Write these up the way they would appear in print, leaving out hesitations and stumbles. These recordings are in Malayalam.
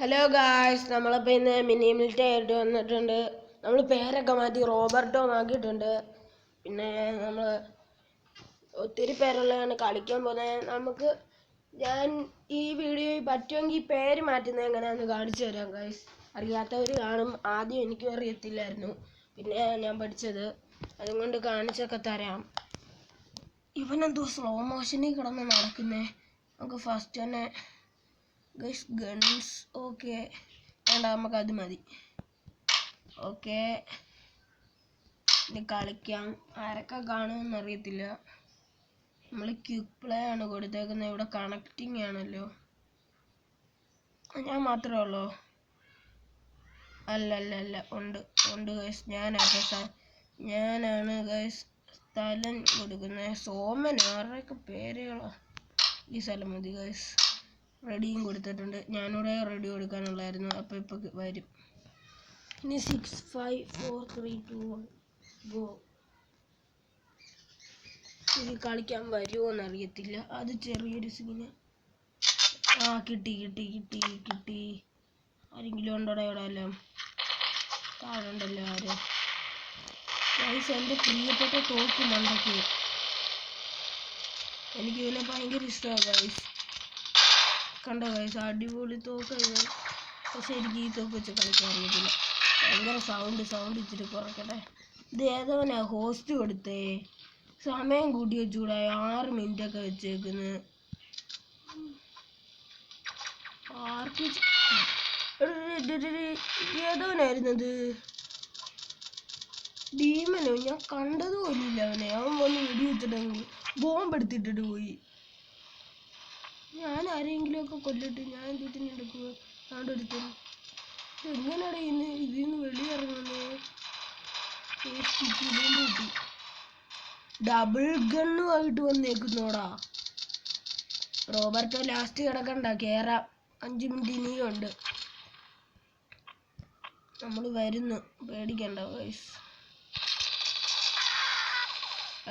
ഹലോ ഗായ്സ്, നമ്മളിപ്പോൾ ഇന്ന് മിനി മിലിറ്ററി ആയിട്ട് വന്നിട്ടുണ്ട്. നമ്മൾ പേരൊക്കെ മാറ്റി റോബർട്ടോ ആക്കിയിട്ടുണ്ട്. പിന്നെ നമ്മൾ ഒത്തിരി പേരുള്ളതാണ് കളിക്കാൻ പോകുന്നത്. ഞാൻ ഈ വീഡിയോയിൽ പറ്റുമെങ്കിൽ പേര് മാറ്റുന്നത് എങ്ങനെയാണെന്ന് കാണിച്ചു തരാം ഗായ്സ്. അറിയാത്തവർ കാണും. ആദ്യം എനിക്കും അറിയത്തില്ലായിരുന്നു, പിന്നെ ഞാൻ പഠിച്ചത്. അതുകൊണ്ട് കാണിച്ചൊക്കെ തരാം. ഇവനെന്തോ സ്ലോ മോഷനിൽ കിടന്ന് നടക്കുന്നേ. നമുക്ക് ഫസ്റ്റ് തന്നെ ഗൺസ് ഓക്കെ വേണ്ട, നമുക്കത് മതി. ഓക്കെ, ഇനി കളിക്കാം. ആരൊക്കെ കാണുമെന്ന് അറിയത്തില്ല. നമ്മൾ ക്വിക്ക് പ്ലേ ആണ് കൊടുത്തേക്കുന്നത്. ഇവിടെ കണക്റ്റിംഗ് ആണല്ലോ. ഞാൻ മാത്രമേ ഉള്ളൂ? അല്ല ഉണ്ട് ഗൈസ്. ഞാനാണ് ഗൈസ് സ്ഥലം കൊടുക്കുന്നത്. സോമൻ ആരുടെയൊക്കെ പേരുകളോ. ഈ സ്ഥലം മതി ഗൈസ്. റെഡിയും കൊടുത്തിട്ടുണ്ട്. ഞാനിവിടെ റെഡി കൊടുക്കാനുള്ളായിരുന്നു. അപ്പോൾ ഇപ്പോൾ വരും. ഇനി 6 5 4 3 2 1 ഗോ. ഇത് കളിക്കാൻ വരുമോ എന്നറിയത്തില്ല. അത് ചെറിയൊരു സീന്. കിട്ടി. ആരെങ്കിലും ഉണ്ടോടെ ഇവിടെ? എല്ലാം താഴുണ്ടല്ലോ. ആര് ഗൈസ്, എൻ്റെ പ്രിയപ്പെട്ട തോക്ക് മണ്ടയ്ക്ക്. എനിക്ക് ഇതിനെ ഭയങ്കര ഇഷ്ടമാണ് ഗൈസ്. കണ്ടോ ഗൈസ്, അടിപൊളി തോക്ക്. പക്ഷെ എനിക്ക് ഈ തോക്ക് വെച്ച് കളിക്കാൻ അറിയത്തില്ല. ഭയങ്കര സൗണ്ട് ഇച്ചിരി കുറക്കട്ടെ. ഇത് ഏതവനാ ഹോസ്റ്റ് കൊടുത്തേ? സമയം കൂട്ടി വെച്ചുകൂടാ? 6 മിനിറ്റൊക്കെ വെച്ചേക്കുന്നത്. ഏതവനായിരുന്നത്? ഡീമനോ? ഞാൻ കണ്ടത് പോലില്ല അവനെ. അവൻ വന്ന് വെടി വെച്ചിട്ടെങ്കിൽ ബോംബ് എടുത്തിട്ടിട്ട് പോയി. ഞാൻ ആരെങ്കിലും ഒക്കെ കൊല്ലിട്ട് ഞാൻ എന്തിട്ട് എടുക്കുക? ആണ്ടൊരുത്തൻ എങ്ങനെയാണ് ഇതിന്ന് വെളിയിറങ്ങുന്നത്? ഡബിൾ ഗണ്ണുമായിട്ട് വന്നേക്കുന്നോടാ. റോബർട്ടോ ലാസ്റ്റ് കിടക്കണ്ട, കേറാം. 5 മിനിറ്റ് ഇനിയുണ്ട്. നമ്മൾ വരുന്നു, പേടിക്കണ്ട ഗൈസ്.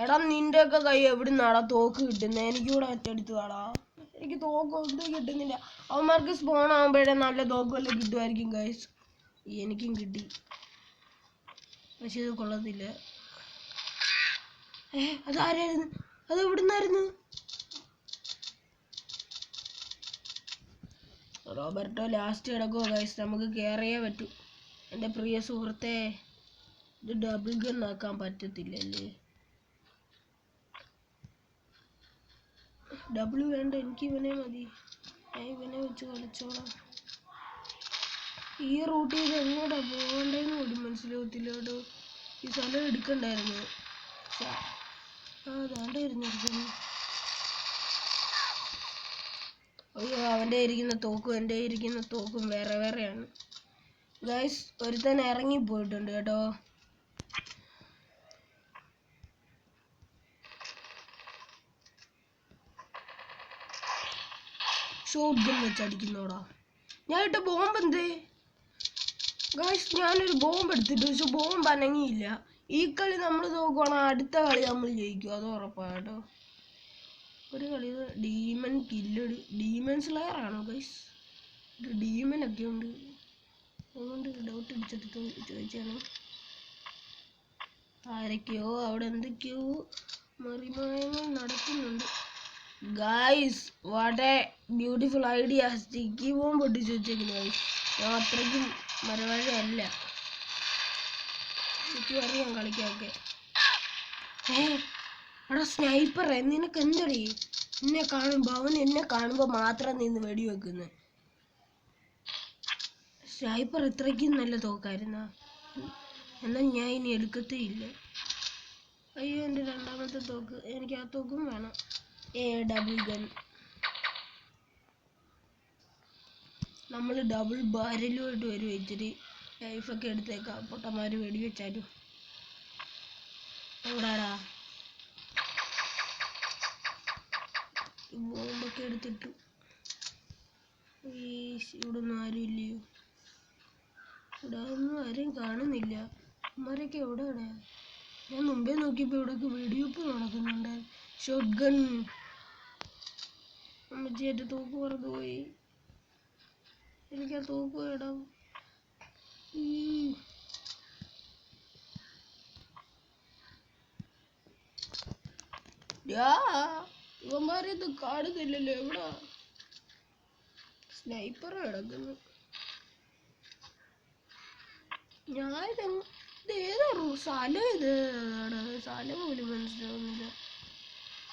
എടാ, നിന്റെ ഒക്കെ കൈ എവിടുന്നാടാ തോക്ക് കിട്ടുന്നത്? എനിക്കൂടെ ഒറ്റടുത്ത് വാടാ. എനിക്ക് തോക്ക് ഒന്നും കിട്ടുന്നില്ല. അവന്മാർക്ക് സ്പോൺ ആകുമ്പോഴേ നല്ല തോക്ക് വല്ലതും കിട്ടുമായിരിക്കും ഗൈസ്. എനിക്കും കിട്ടി, പക്ഷെ ഇത് കൊള്ളത്തില്ല. അതാരായിരുന്നു? അത് എവിടുന്നായിരുന്നു? റോബർട്ടോ ലാസ്റ്റ് കിടക്കുമോ ഗൈസ്? നമുക്ക് കയറിയേ പറ്റൂ. എൻ്റെ പ്രിയ സുഹൃത്തെ, ഇത് ഡബിൾ ഗൺ ആക്കാൻ പറ്റത്തില്ലല്ലേ? ഡബിൾ വേണ്ട, എനിക്ക് ഇവനെ മതി. ഞാൻ ഇവനെ വെച്ച് കളിച്ചോളാം. ഈ റൂട്ടിൽ ഇത് എങ്ങോട്ടാ പോകണ്ടെന്ന് കൂടി മനസ്സിലാവത്തില്ല കേട്ടോ. ഈ സ്ഥലം എടുക്കണ്ടായിരുന്നു. അതാണ്ടായിരുന്നു. അയ്യോ, അവൻ്റെ ഇരിക്കുന്ന തോക്കും എൻ്റെ ഇരിക്കുന്ന തോക്കും വേറെ വേറെയാണ് ഗൈസ്. ഒരുത്തൻ ഇറങ്ങിപ്പോയിട്ടുണ്ട് കേട്ടോ. ഷോട്ട് ഗൺ വെച്ചടിക്കുന്നോടാ. ഞാൻ ഇട്ട ബോംബ് എന്തേ ഗൈസ്? ഞാനൊരു ബോംബ് എടുത്തിട്ട്, പക്ഷെ ബോംബ് അനങ്ങിയില്ല. ഈ കളി നമ്മൾ നോക്കുവാണെങ്കിൽ അടുത്ത കളി നമ്മൾ ജയിക്കും, അത് ഉറപ്പാട്ടോ. ഒരു കളി ഡീമൺ കില്ലഡ്, ഡീമൺ സ്ലെയർ ആണോ ഗൈസ്? ഡീമൺ ഒക്കെ ഉണ്ട്, അതുകൊണ്ട് ഡൗട്ട് അടിച്ചെടുത്ത് ചോദിച്ചാണ്. ആരൊക്കെയോ അവിടെ എന്തൊക്കെയോ മറിമായങ്ങൾ നടക്കുന്നുണ്ട് guys. What A beautiful idea. Sticky bomb പൊട്ടിച്ച് വെച്ചേക്കുന്നു ഗൈസ്. ഞാൻ അത്രയ്ക്കും മരവാഴയല്ല, എനിക്ക് അറിയാം കളിക്കാനൊക്കെ. എടാ സ്നൈപ്പറെ, നിനക്ക് എന്തടി? അവൻ എന്നെ കാണുമ്പോ മാത്രം നിന്ന് വെടിവെക്കുന്നു. സ്നൈപ്പർ ഇത്രയ്ക്കും നല്ല തോക്കായിരുന്ന? എന്നാൽ ഞാൻ ഇനി എടുക്കത്തേ ഇല്ല. അയ്യോ, എൻ്റെ രണ്ടാമത്തെ തോക്ക്. എനിക്ക് ആ തോക്കും വേണം. Double gun. നമ്മൾ ഡബിൾ ബാരലുമായിട്ട് വരും. ഇച്ചിരി ലൈഫൊക്കെ എടുത്തേക്കാം, പൊട്ടന്മാർ വെടിവെച്ചാലും. എവിടാടാ? ബോംബൊക്കെ എടുത്തിട്ടു. ഇവിടെ ഒന്നും ആരും ഇല്ലയോ? ഇവിടെ ഒന്നും ആരെയും കാണുന്നില്ല. അമ്മമാരൊക്കെ എവിടെയാണ്? ഞാൻ മുമ്പേ നോക്കിയപ്പോൾ ഇവിടെയൊക്കെ വെടിവെപ്പ് നടക്കുന്നുണ്ട്. Shot gun. അമ്മച്ചിയായിട്ട് തോക്ക് പറന്നു പോയി. എനിക്ക് ആ തോക്ക് ഇടാം. ഇവന്മാരിത് കാണുന്നില്ലല്ലോ. എവിടാ സ്നൈപ്പർ കിടക്കുന്നു? ഏതാ സ്ഥലം? സ്ഥലം പോലും മനസ്സിലാവുന്നില്ല.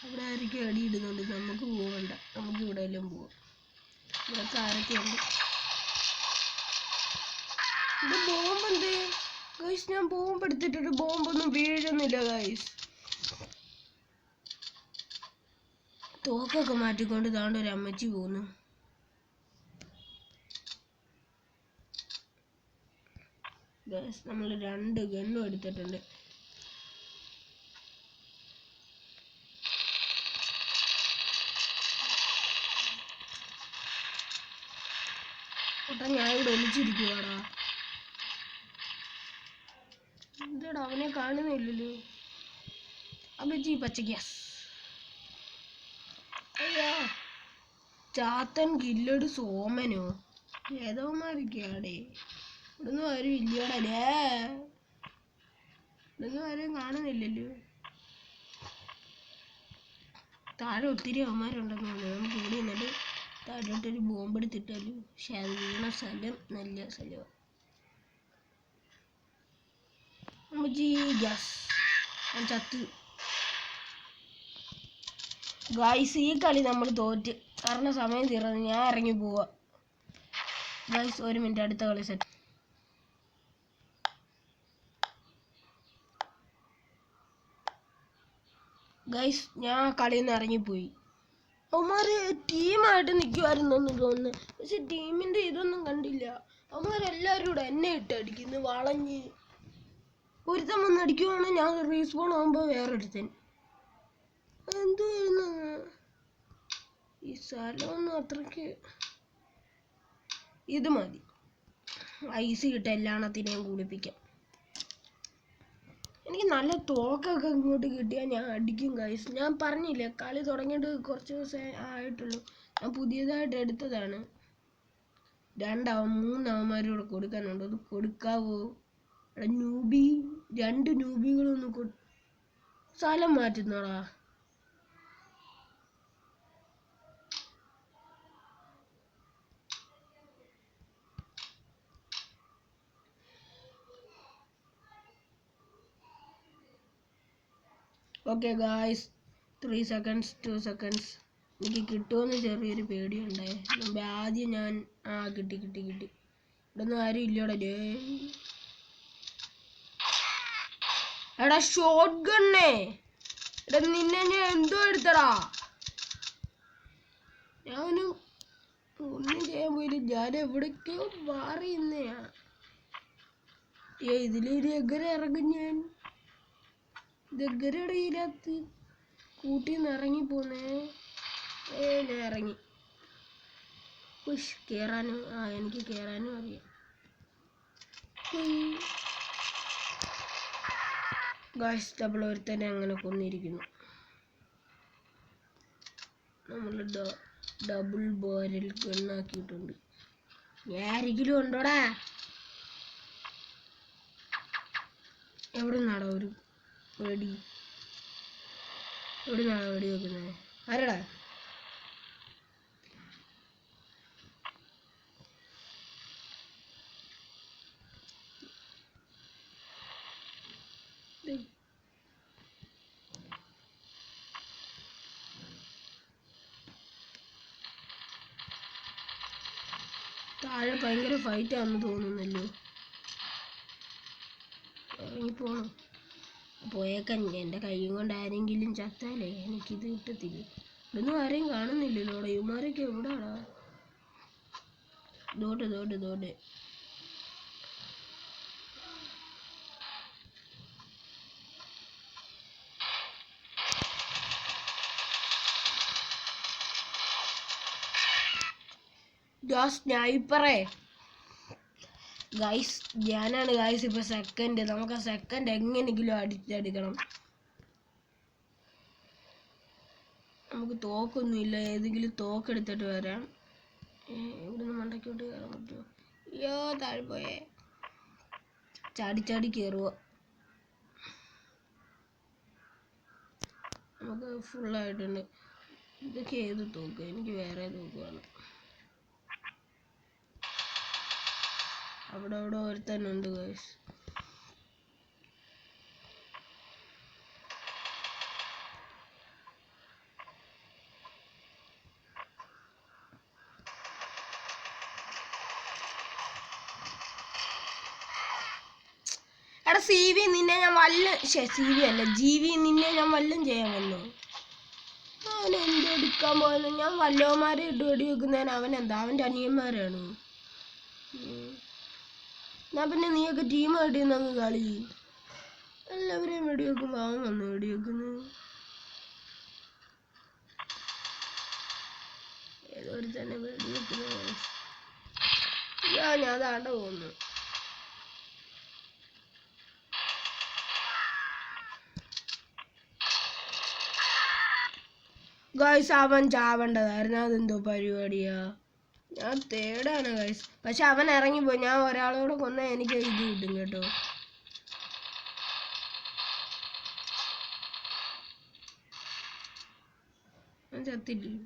അവിടെ ആരൊക്കെ അടിയിടുന്നുണ്ട്. നമുക്ക് പോകണ്ട, നമുക്ക് ഇവിടെ എല്ലാം പോവാം. ഇവിടെ ആരൊക്കെയുണ്ട്? ഇത് ബോംബെന്തേ ഗൈസ്? ഞാൻ ബോംബ് എടുത്തിട്ടൊരു ബോംബൊന്നും വീഴുന്നില്ല ഗൈസ്. തോക്കൊക്കെ മാറ്റിക്കൊണ്ട് താണ്ട് ഒരു അമ്മച്ചി പോകുന്നു. ഗൈസ് നമ്മൾ 2 ഗണ്ണും എടുത്തിട്ടുണ്ട്. ഞാൻ ഇവിടെ ഒളിച്ചിരിക്കുവാടാ. എന്താടാ അവനെ കാണുന്നില്ലല്ലോ. അമ്മച്ചി പച്ചയ്ക്ക്. അയ്യോ, ചാത്തൻ കില്ലട് സോമനോ ഏതോമാരൊക്കെയാടേ. ഇവിടുന്ന് ആരും ഇല്ലയോടല്ലേ? ഇവിടുന്ന് ആരും കാണുന്നില്ലല്ലോ. താഴെ ഒത്തിരി അവന്മാരുണ്ടെന്ന് തോന്നുന്നു. നമുക്ക് ഇവിടെ നിന്നിട്ട് താഴോട്ടൊരു ബോംബ് എടുത്തിട്ടല്ലോ. പക്ഷെ അത് വീണ സ്ഥലം നല്ല സ്ഥലമാണ്. ചത്ത് ഗൈസ്. ഈ കളി നമ്മൾ തോറ്റ്. കാരണം സമയം തീർന്നു. ഞാൻ ഇറങ്ങി പോവാ ഗൈസ്. 1 മിനിറ്റ്, അടുത്ത കളി സെറ്റ്. ഗൈസ് ഞാൻ കളിയിൽ നിന്ന് ഇറങ്ങിപ്പോയി. അവന്മാര് ടീമായിട്ട് നിൽക്കുമായിരുന്നെന്ന് തോന്നുന്നു. പക്ഷെ ടീമിന്റെ ഇതൊന്നും കണ്ടില്ല. അവന്മാരെല്ലാവരും കൂടെ എന്നെ ഇട്ടടിക്കുന്നു വളഞ്ഞ്. ഒരുത്തൻ വന്ന് അടിക്കുവാണ്, ഞാൻ റീസ്പോൺ ആകുമ്പോൾ വേറൊരുത്തൻ. എന്തുവായിരുന്നു ഈ സ്ഥലമൊന്നും അത്രയ്ക്ക്. ഇത് മതി, ഐസ് കിട്ട എല്ലാണത്തിനെയും കുളിപ്പിക്കാം. എനിക്ക് നല്ല തോക്കൊക്കെ ഇങ്ങോട്ട് കിട്ടിയാൽ ഞാൻ അടിക്കും ഗൈസ്. ഞാൻ പറഞ്ഞില്ലേ, കളി തുടങ്ങിയിട്ട് കുറച്ച് ദിവസം ആയിട്ടുള്ളൂ. ഞാൻ പുതിയതായിട്ട് എടുത്തതാണ്. 3 അവന്മാരോട് കൊടുക്കാനുണ്ട്. അത് കൊടുക്കാവോ? ന്യൂബി 2 ന്യൂബികളൊന്ന് സ്ഥലം മാറ്റുന്നോടാ. Okay guys, 3 seconds 2 seconds. എനിക്ക് കിട്ടുമെന്ന് ചെറിയൊരു പേടിയുണ്ടേ. മുമ്പ് ആദ്യം ഞാൻ കിട്ടി. ഇവിടൊന്നും ആരും ഇല്ലടേ. എടാ ഷോട്ട് ഗണ്ണേ, എടാ നിന്നെ ഞാൻ എന്തോ എടുത്തടാ. ഞാനും ഒന്നും ചെയ്യാൻ പോയില്ല. ഞാൻ എവിടേക്കോ മാറിയുന്നയാ. ഇതിലൊരു എങ്ങനെ ഇറങ്ങും ഞാൻ? ഇതെങ്ങനെയാണ് ഇതിനകത്ത് കൂട്ടിന്ന് ഇറങ്ങിപ്പോന്നേ? ഞാൻ ഇറങ്ങി. കേറാനും എനിക്ക് കേറാനും അറിയാം. ഗായ്സ് ഡബിൾ ഒരുത്തനെ അങ്ങനെ കൊന്നിരിക്കുന്നു. നമ്മൾ ഡബിൾ ബാരൽ ഗണ്ണാക്കിയിട്ടുണ്ട്. ആരെങ്കിലും ഉണ്ടോടാ? എവിടെ നിന്നാടാ ഒരു വെടി? എവിടെ നിന്നാടാ വെടി വെക്കുന്നത്? ആരടാ? താഴെ ഭയങ്കര ഫൈറ്റാണെന്ന് തോന്നുന്നല്ലോ. ഇറങ്ങിപ്പോണം. പോയേക്കാൻ എൻ്റെ കൈയും കൊണ്ട് ആരെങ്കിലും ചത്താലേ എനിക്കിത് കിട്ടത്തില്ല. ഇതൊന്നും ആരെയും കാണുന്നില്ലല്ലോ. ഇവന്മാരൊക്കെ എവിടാടാ? ദോട്ട് സ്നൈപ്പറേ ഗൈസ്, ഞാനാണ് ഗൈസ് ഇപ്പൊ സെക്കൻഡ്. നമുക്ക് ആ സെക്കൻഡ് എങ്ങനെയെങ്കിലും അടിച്ചെടുക്കണം. നമുക്ക് തോക്കൊന്നുമില്ല. ഏതെങ്കിലും തോക്കെടുത്തിട്ട് വരാം. ഇവിടുന്ന് മണ്ടയ്ക്കോട്ട് കയറാൻ പറ്റുമോ? അയ്യോ താഴെ പോയേ. ചാടി ചാടി കയറുക. നമുക്ക് ഫുള്ളായിട്ടുണ്ട്. ഇതൊക്കെ ഏത് തോക്ക്? എനിക്ക് വേറെ തോക്ക് വേണം. അവിടെ ഒരുത്തനുണ്ട് ഗൈസ്. എടാ CV നിന്നെ ഞാൻ CV അല്ല GV നിന്നെ ഞാൻ വല്ലം ചെയ്യാൻ വന്നു. അവൻ എന്തെടുക്കാൻ പോയെന്ന്? ഞാൻ വല്ലവന്മാരെ ഇട്ട് വെടി വെക്കുന്നതിന് അവനെന്താ? അവൻ്റെ അനിയന്മാരാണ്. എന്നാ പിന്നെ നീയൊക്കെ ടീമായിട്ട് അങ്ങ് കളി. എല്ലാവരെയും വെടി വെക്കുമ്പോൾ അവൻ വന്ന് വെടി വെക്കുന്നു. ഏതോ ഒരു തന്നെ വെടി വെക്കുന്നു. ഞാൻ അതാണ്ട് പോകുന്നു. ഗൈസ് അവൻ ചാവേണ്ടതായിരുന്നു. അതെന്തോ പരിപാടിയാ? ഞാൻ തേടാണ് ഗൈസ്. പക്ഷെ അവൻ ഇറങ്ങിപ്പോയി. ഞാൻ ഒരാളോട് കൊന്നാൽ എനിക്ക് ഇത് കിട്ടും കേട്ടോ. ഞാൻ ചത്തില്ല.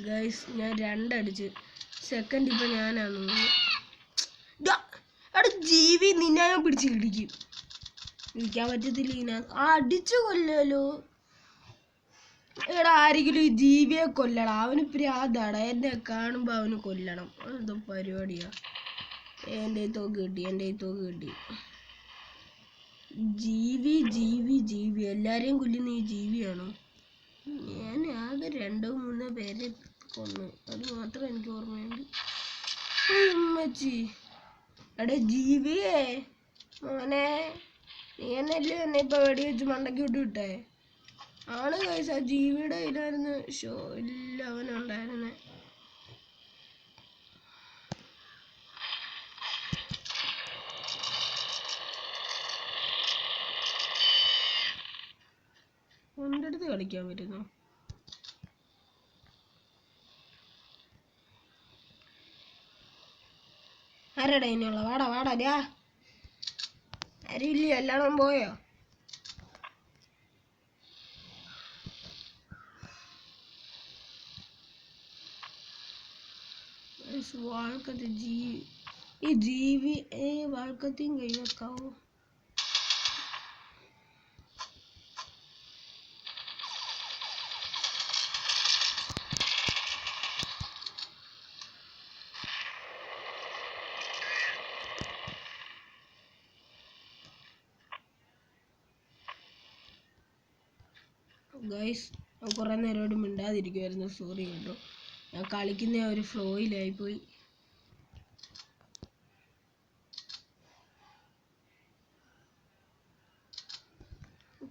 ഗൈസ് ഞാൻ 2 അടിച്ച്. സെക്കൻഡ് ഇപ്പൊ ഞാനാണ്. GB നിന്നെ ഞാൻ പിടിച്ച് ഇടിക്കും. ഇരിക്കാൻ പറ്റത്തില്ല. ഇതിനകത്ത് അടിച്ചു കൊല്ലല്ലോ. എടാ ആരെങ്കിലും ഈ ജീവിയെ കൊല്ലണം. അവന് പ്രാന്താടാ. എന്നെ കാണുമ്പോ അവന് കൊല്ലണം. അതെന്തോ പരിപാടിയാ? എൻ്റെ തോക്ക് കിട്ടി. ജീവി എല്ലാരെയും കൊല്ലുന്ന ഈ ജീവിയാണോ? ഞാൻ ആകെ 2-3 പേരെ കൊന്നു. അത് മാത്രം എനിക്ക് ഓർമ്മയുണ്ട്. എടാ ജീവിയേ മോനെ, നീ എന്നല്ലേ എന്നെ ഇപ്പൊ വെടി വെച്ച് മണ്ടയ്ക്ക് വിട്ടേ? ആണ് ഗൈസ്, ആ ജീവിയുടെ കയ്യിലായിരുന്നു ഷോ. ഇല്ല അവനുണ്ടായിരുന്നേ. എൻ്റെ അടുത്ത് കളിക്കാൻ പറ്റുന്നു. ആരാടാ ഇനിയുള്ള? വാടാ ആരും ഇല്ല. എല്ലാവരും പോയോ? വാൾക്കത്തി ഈ ജീവി വാൾക്കത്തിയും കൈ വെക്കാവോ? ഗൈസ് കുറേ നേരമായിട്ട് മിണ്ടാതിരിക്കുമായിരുന്നു. സോറി കേട്ടോ. ഞാൻ കളിക്കുന്ന ഒരു ഫ്ലോയിലായിപ്പോയി.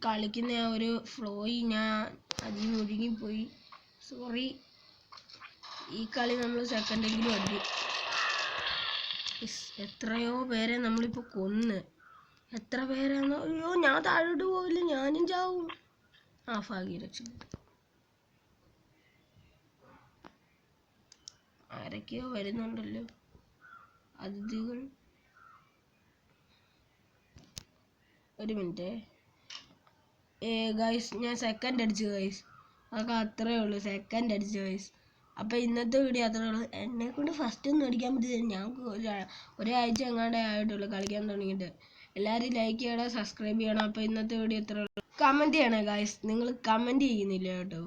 കളിക്കുന്ന ഒരു ഫ്ലോയിൽ ഞാൻ അതിൽ മുഴുകിപ്പോയി. സോറി. ഈ കളി നമ്മൾ സെക്കൻഡെങ്കിലും അടിക്കും. എത്രയോ പേരെ നമ്മളിപ്പോൾ കൊന്ന്. എത്ര പേരാണോ? അയ്യോ ഞാൻ താഴോട്ട് പോവില്ല, ഞാനും ചാവും. ഭാഗ്യരക്ഷപ്പെട്ടു. ആരൊക്കെയോ വരുന്നുണ്ടല്ലോ അതിഥികൾ. ഒരു മിനിറ്റ് ഗൈസ്, ഞാൻ സെക്കൻഡ് അടിച്ചു ഗൈസ്. അതൊക്കെ അത്രേ ഉള്ളൂ. സെക്കൻഡ് അടിച്ചു ഗൈസ്. അപ്പോൾ ഇന്നത്തെ വീഡിയോ അത്രേ ഉള്ളൂ. എന്നെ കൊണ്ട് ഫസ്റ്റ് ഒന്നും അടിക്കാൻ പറ്റില്ല. ഞങ്ങൾക്ക് ഒരാഴ്ച എങ്ങാണ്ടേ ആയിട്ടുള്ളൂ കളിക്കാൻ തുടങ്ങിയിട്ട്. എല്ലാവരും ലൈക്ക് ചെയ്യണം, സബ്സ്ക്രൈബ് ചെയ്യണം. അപ്പോൾ ഇന്നത്തെ വീഡിയോ അത്രേ ഉള്ളൂ. കമൻറ്റ് ചെയ്യണേ ഗൈസ്. നിങ്ങൾ കമൻറ്റ് ചെയ്യുന്നില്ല കേട്ടോ.